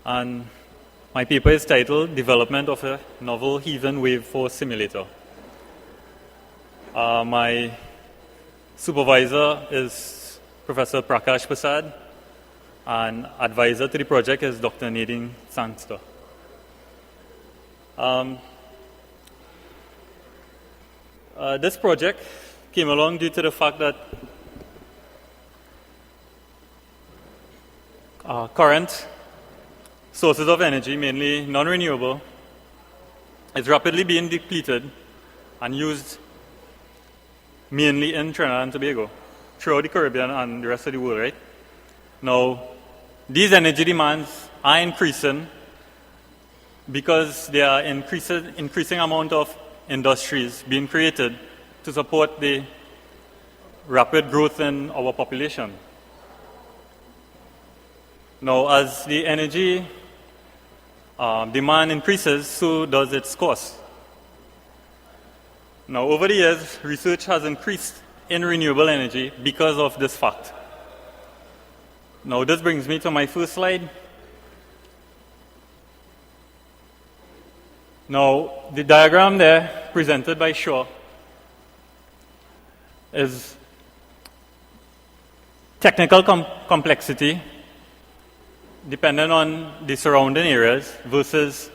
And my paper is titled Development of a Novel Heaving Waveforce Simulator. My supervisor is Professor Prakash Persad, and advisor to the project is Dr. Nadine Sangster. This project came along due to the fact that current sources of energy, mainly non-renewable, is rapidly being depleted and used mainly in Trinidad and Tobago, throughout the Caribbean and the rest of the world, right? Now, these energy demands are increasing because there are increasing amount of industries being created to support the rapid growth in our population. Now, as the energy demand increases, so does its cost. Now, over the years, research has increased in renewable energy because of this fact. Now, this brings me to my first slide. Now, the diagram there presented by Shaw is technical complexity dependent on the surrounding areas versus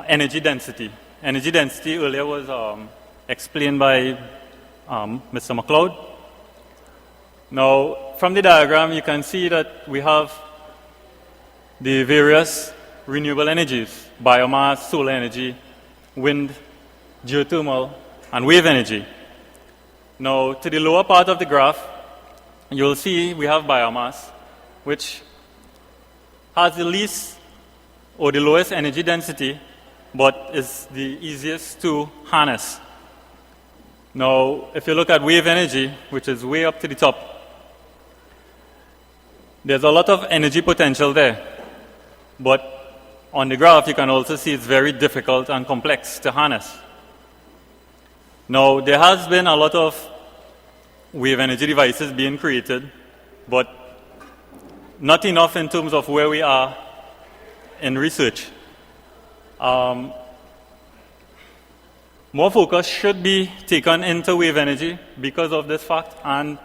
energy density. Energy density earlier was explained by Mr. McLeod. Now, from the diagram, you can see that we have the various renewable energies: biomass, solar energy, wind, geothermal, and wave energy. Now, to the lower part of the graph, you'll see we have biomass, which has the least or the lowest energy density, but is the easiest to harness. Now, if you look at wave energy, which is way up to the top, there's a lot of energy potential there. But on the graph, you can also see it's very difficult and complex to harness. Now, there has been a lot of wave energy devices being created, but not enough in terms of where we are in research. More focus should be taken into wave energy because of this fact and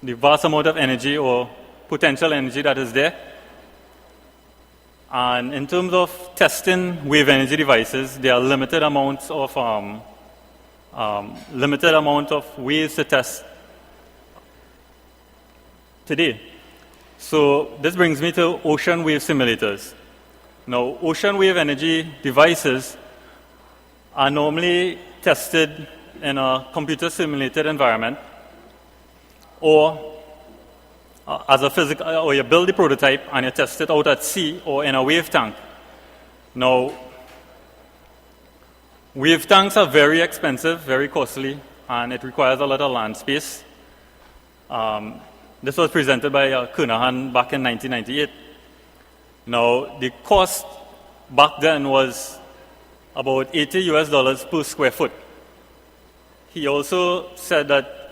the vast amount of energy or potential energy that is there. And in terms of testing wave energy devices, there are limited amount of ways to test today. So this brings me to ocean wave simulators. Now, ocean wave energy devices are normally tested in a computer simulated environment, or as a physical, or you build the prototype and you test it out at sea or in a wave tank. Now, wave tanks are very expensive, very costly, and it requires a lot of land space. This was presented by Kernahan back in 1998. Now, the cost back then was about $80 per square foot. He also said that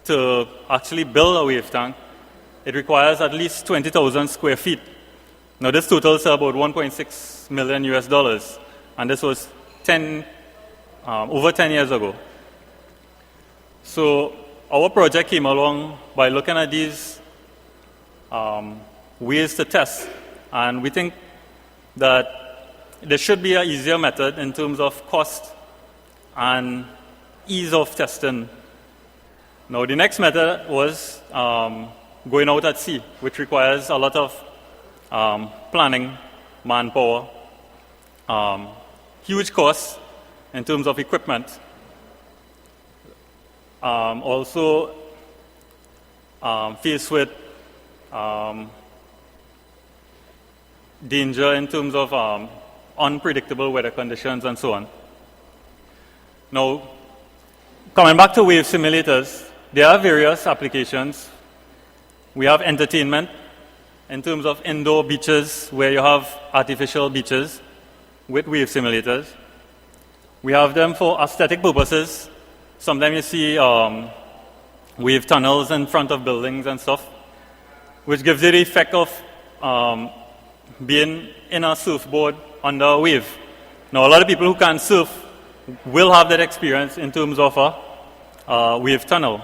to actually build a wave tank, it requires at least 20,000 square feet. Now, this totals about $1.6 million, and this was over 10 years ago. So, our project came along by looking at these ways to test, and we think that there should be an easier method in terms of cost and ease of testing. Now, the next method was going out at sea, which requires a lot of planning, manpower, huge costs in terms of equipment. Also faced with danger in terms of unpredictable weather conditions and so on. Now, coming back to wave simulators, there are various applications. We have entertainment in terms of indoor beaches where you have artificial beaches with wave simulators. We have them for aesthetic purposes. Sometimes you see wave tunnels in front of buildings and stuff, which gives you the effect of being in a surfboard under a wave. Now, a lot of people who can't surf will have that experience in terms of a wave tunnel.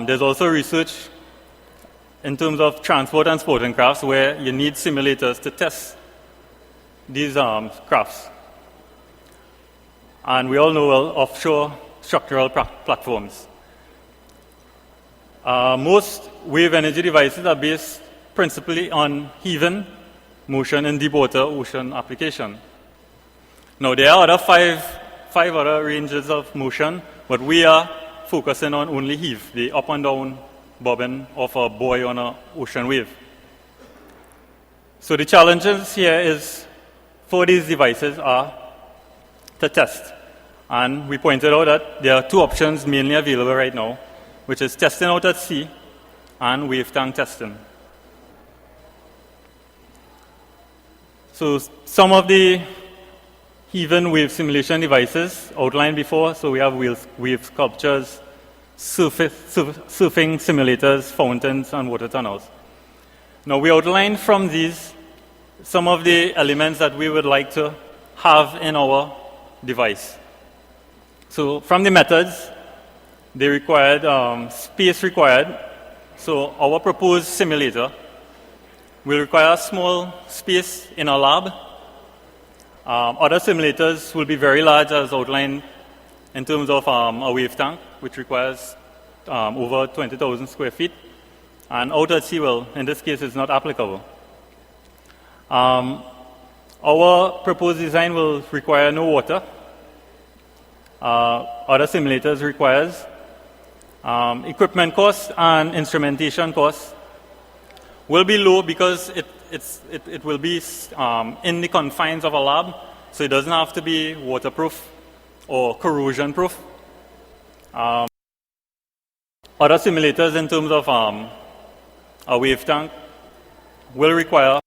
There's also research in terms of transport and sporting crafts where you need simulators to test these crafts. And we all know offshore structural platforms. Most wave energy devices are based principally on heaving, motion in deep water ocean application. Now, there are other five other ranges of motion, but we are focusing on only heave, the up and down bobbing of a buoy on an ocean wave. So the challenges here is for these devices are to test. And we pointed out that there are two options mainly available right now, which is testing out at sea and wave tank testing. So some of the heaving wave simulation devices outlined before, so we have wave sculptures, surfing simulators, fountains, and water tunnels. Now, we outlined from these some of the elements that we would like to have in our device. So, from the methods, they required space required. So, our proposed simulator will require a small space in a lab. Other simulators will be very large, as outlined in terms of a wave tank, which requires over 20,000 square feet. And out at sea, well, in this case, it's not applicable. Our proposed design will require no water. Other simulators requires equipment costs and instrumentation costs will be low because it will be in the confines of a lab, so it doesn't have to be waterproof or corrosion proof. Other simulators in terms of a wave tank will require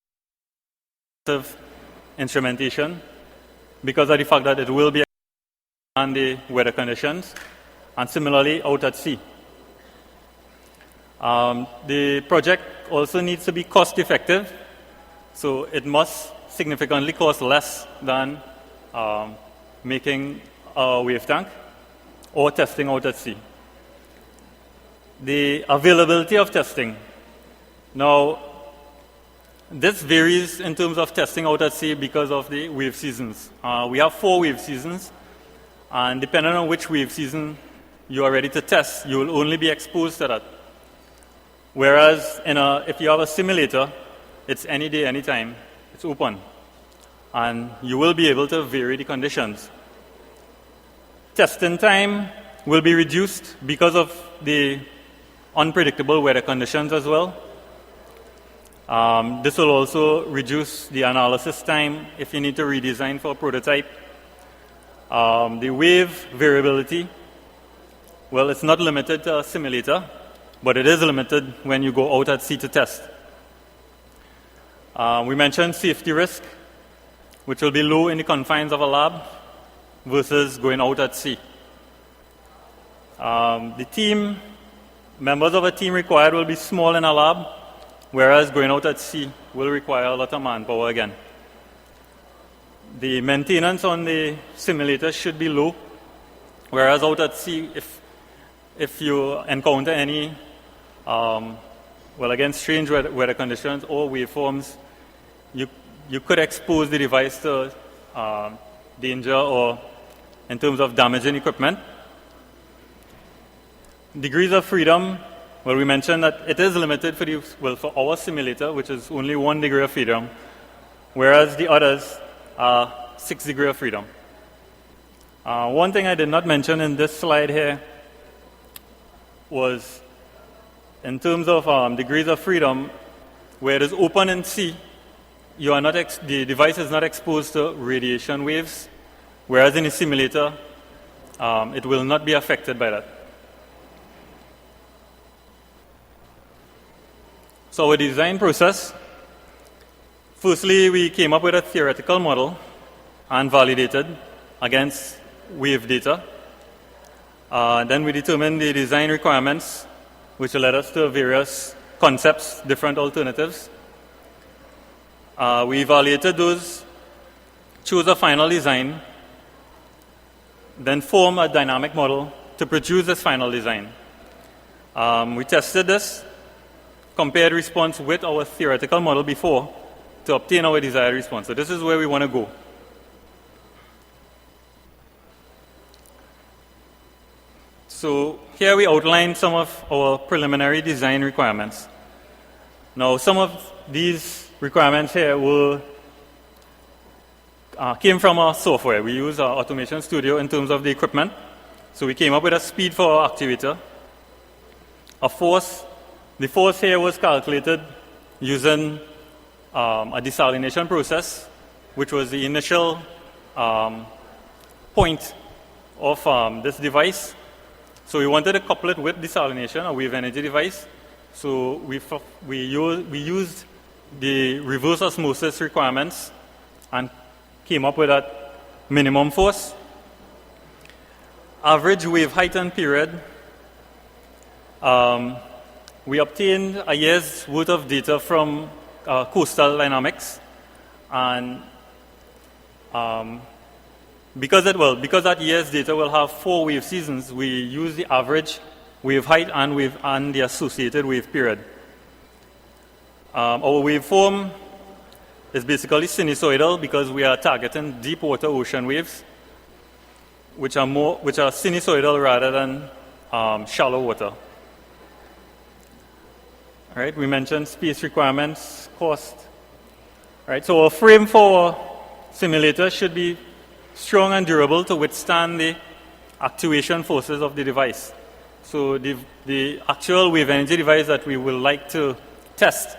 instrumentation because of the fact that it will be on the weather conditions, and similarly out at sea. The project also needs to be cost effective, so it must significantly cost less than making a wave tank or testing out at sea. The availability of testing. Now, this varies in terms of testing out at sea because of the wave seasons. We have 4 wave seasons, and depending on which wave season you are ready to test, you will only be exposed to that. Whereas if you have a simulator, it's any day, any time, it's open, and you will be able to vary the conditions. Testing time will be reduced because of the unpredictable weather conditions as well. This will also reduce the analysis time if you need to redesign for a prototype. The wave variability, well, it's not limited to a simulator, but it is limited when you go out at sea to test. We mentioned safety risk, which will be low in the confines of a lab versus going out at sea. Members of a team required will be small in a lab, whereas going out at sea will require a lot of manpower again. The maintenance on the simulator should be low, whereas out at sea, if you encounter any, strange weather conditions or waveforms, you could expose the device to danger or in terms of damaging equipment. Degrees of freedom, well, we mentioned that it is limited for our simulator, which is only 1 degree of freedom, whereas the others are 6 degrees of freedom. One thing I did not mention in this slide here was in terms of degrees of freedom, where it is open in sea, the device is not exposed to radiation waves, whereas in a simulator, it will not be affected by that. So our design process, firstly, we came up with a theoretical model and validated against wave data. Then we determined the design requirements, which led us to various concepts, different alternatives. We evaluated those, chose a final design, then form a dynamic model to produce this final design. We tested this, compared response with our theoretical model before to obtain our desired response. So this is where we want to go. So here we outline some of our preliminary design requirements. Now, some of these requirements here came from our software. We use our Automation Studio in terms of the equipment. So we came up with a speed for our actuator. A force, the force here was calculated using a desalination process, which was the initial point of this device. So we wanted to couple it with desalination, a wave energy device. So we used the reverse osmosis requirements and came up with that minimum force. Average wave height and period. We obtained a year's worth of data from coastal dynamics, and because that year's data will have 4 wave seasons, we use the average wave height and the associated wave period. Our waveform is basically sinusoidal because we are targeting deep water ocean waves, which are sinusoidal rather than shallow water. All right, we mentioned space requirements, cost. All right, so our frame for simulator should be strong and durable to withstand the actuation forces of the device. So the actual wave energy device that we will like to test,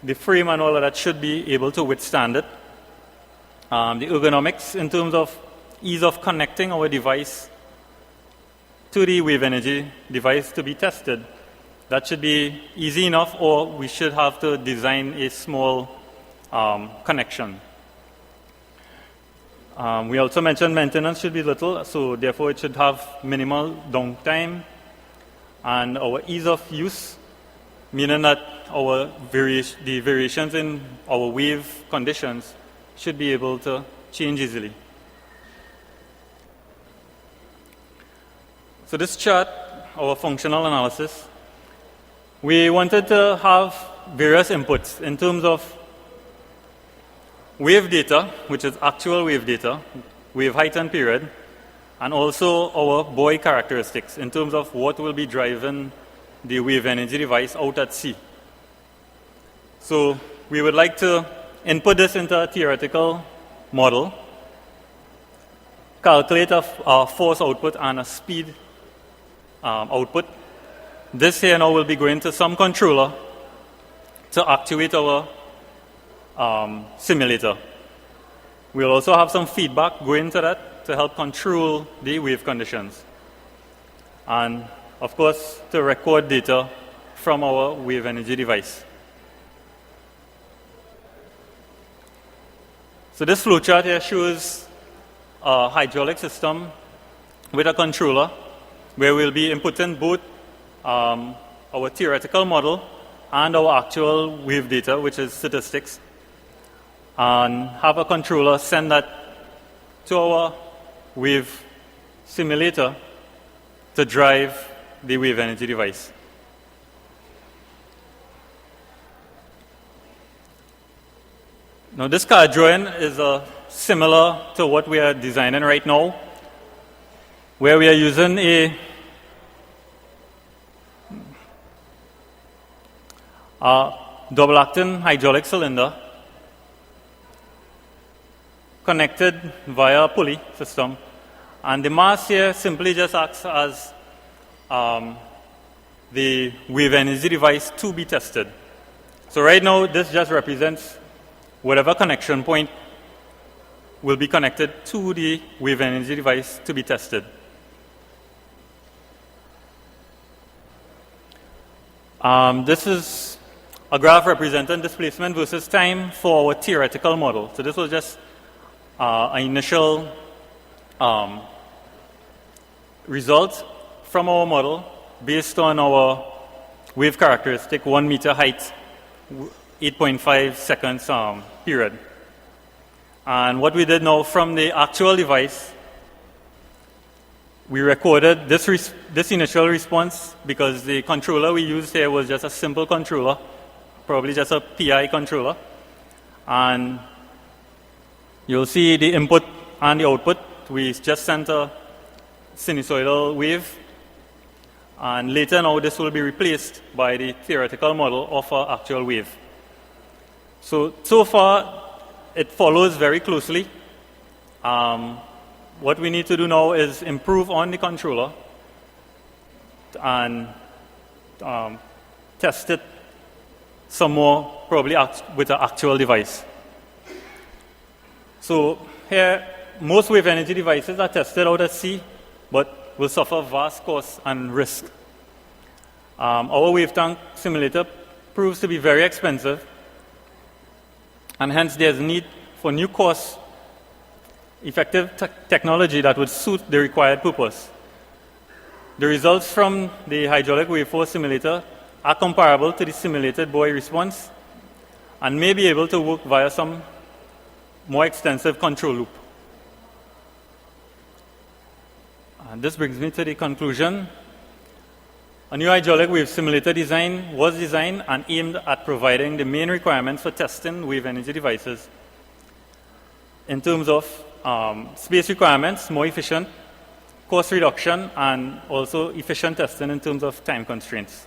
the frame and all of that should be able to withstand it. The ergonomics in terms of ease of connecting our device to the wave energy device to be tested, that should be easy enough, or we should have to design a small connection. We also mentioned maintenance should be little, so therefore it should have minimal downtime, and our ease of use, meaning that the variations in our wave conditions should be able to change easily. So this chart, our functional analysis, we wanted to have various inputs in terms of wave data, which is actual wave data, wave height and period, and also our BUOY characteristics in terms of what will be driving the wave energy device out at sea. So we would like to input this into a theoretical model, calculate a force output and a speed output. This here now will be going to some controller to actuate our simulator. We'll also have some feedback going to that to help control the wave conditions. And of course, to record data from our wave energy device. So this flowchart here shows a hydraulic system with a controller where we'll be inputting both our theoretical model and our actual wave data, which is statistics, and have a controller send that to our wave simulator to drive the wave energy device. Now this card drawing is similar to what we are designing right now, where we are using a double-acting hydraulic cylinder connected via a pulley system, and the mass here simply just acts as the wave energy device to be tested. So right now this just represents whatever connection point will be connected to the wave energy device to be tested. This is a graph representing displacement versus time for our theoretical model. So this was just an initial result from our model based on our wave characteristic, 1 meter height 8.5 seconds period. And what we did now from the actual device, we recorded this initial response because the controller we used here was just a simple controller, probably just a PI controller. And you'll see the input and the output. We just sent a sinusoidal wave. And later now this will be replaced by the theoretical model of an actual wave. So far, it follows very closely. What we need to do now is improve on the controller and test it some more, probably with an actual device. So here, most wave energy devices are tested out at sea, but will suffer vast costs and risk. Our wave tank simulator proves to be very expensive, and hence there's a need for new cost-effective technology that would suit the required purpose. The results from the hydraulic waveforce simulator are comparable to the simulated BUOY response and may be able to work via some more extensive control loop. And this brings me to the conclusion. A new hydraulic wave simulator design was designed and aimed at providing the main requirements for testing wave energy devices in terms of space requirements, more efficient, cost reduction, and also efficient testing in terms of time constraints.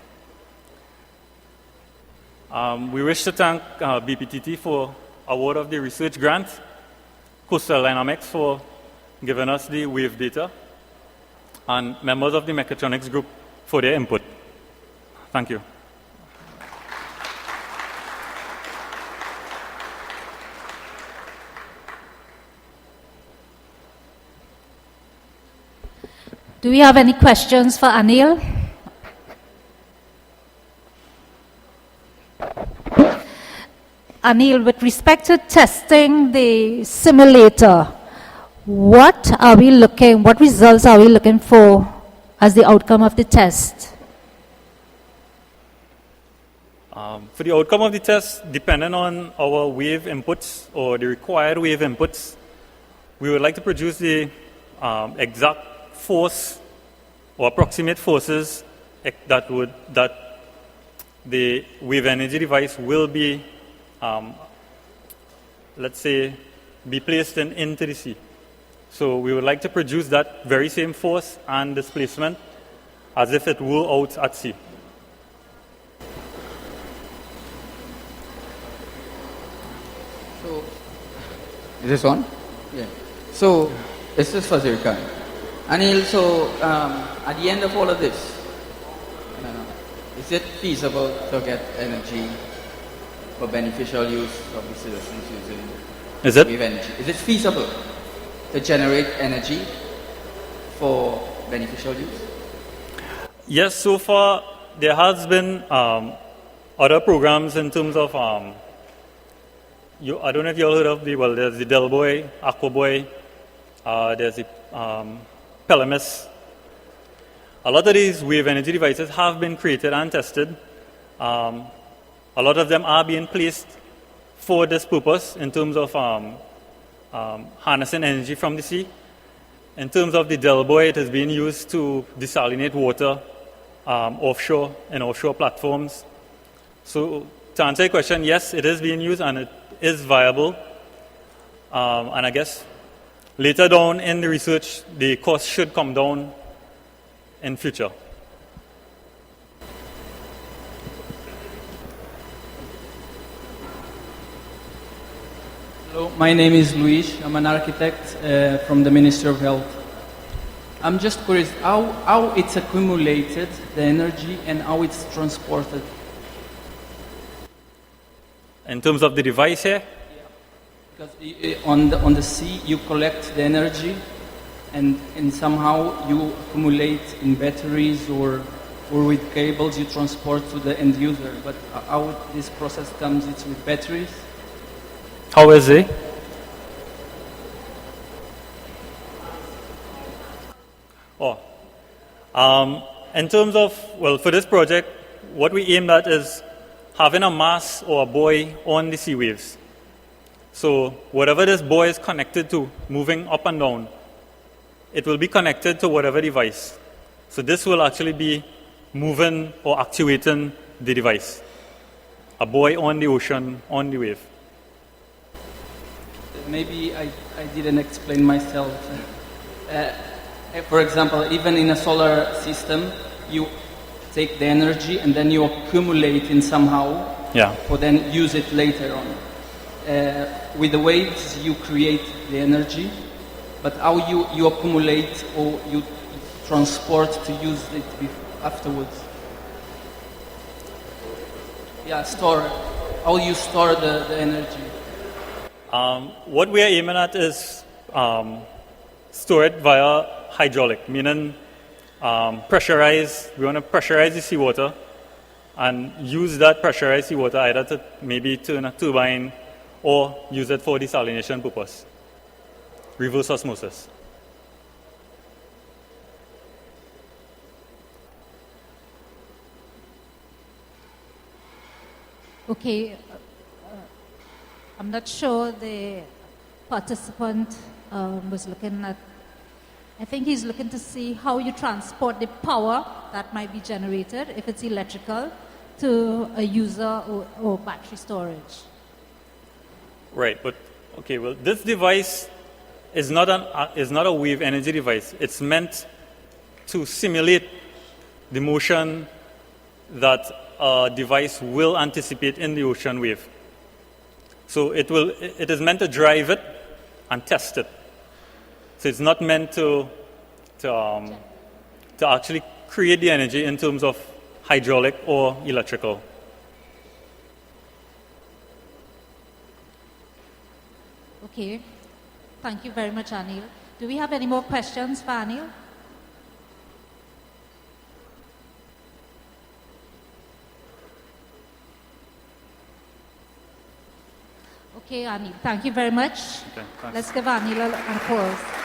We wish to thank BPTT for award of the research grant, Coastal Dynamics for giving us the wave data, and members of the mechatronics group for their input. Thank you. Do we have any questions for Aneil? Aneil, with respect to testing the simulator, what results are we looking for as the outcome of the test? For the outcome of the test, depending on our wave inputs or the required wave inputs, we would like to produce the exact force or approximate forces that the wave energy device will be, let's say, be placed into the sea. So we would like to produce that very same force and displacement as if it were out at sea. So, is this on? Yeah. So, this is for Zirkan. Aneil, so at the end of all of this, is it feasible to get energy for beneficial use of the citizens using wave energy? Is it feasible to generate energy for beneficial use? Yes, so far there has been other programs in terms of, I don't know if you all heard of there's the BUOY, BUOY, there's the Pelamis. A lot of these wave energy devices have been created and tested. A lot of them are being placed for this purpose in terms of harnessing energy from the sea. In terms of the BUOY, it is being used to desalinate water offshore in offshore platforms. So to answer your question, yes, it is being used and it is viable. And I guess later down in the research, the cost should come down in future. Hello, my name is Luis. I'm an architect from the Ministry of Health. I'm just curious how it's accumulated, the energy, and how it's transported. In terms of the device here? Because on the sea, you collect the energy, and somehow you accumulate in batteries or with cables you transport to the end user. But how this process comes, it's with batteries? How is it? In terms of, for this project, what we aimed at is having a mass or a buoy on the sea waves. So whatever this buoy is connected to, moving up and down, it will be connected to whatever device. So this will actually be moving or actuating the device. A buoy on the ocean, on the wave. Maybe I didn't explain myself. For example, even in a solar system, you take the energy and then you accumulate it somehow, for then use it later on. With the waves, you create the energy, but how you accumulate or you transport to use it afterwards? Store. How you store the energy? What we are aiming at is store it via hydraulic, meaning pressurize. We want to pressurize the seawater and use that pressurized seawater either to maybe turn a turbine or use it for desalination purpose. Reverse osmosis. Okay, I'm not sure the participant was looking at, I think he's looking to see how you transport the power that might be generated, if it's electrical, to a user or battery storage. Right, but okay, well, this device is not a wave energy device. It's meant to simulate the motion that a device will anticipate in the ocean wave. So it is meant to drive it and test it. So it's not meant to actually create the energy in terms of hydraulic or electrical. Okay, thank you very much, Aneil. Do we have any more questions for Aneil? Okay, Aneil, thank you very much. Okay, thanks. Let's give Aneil an applause.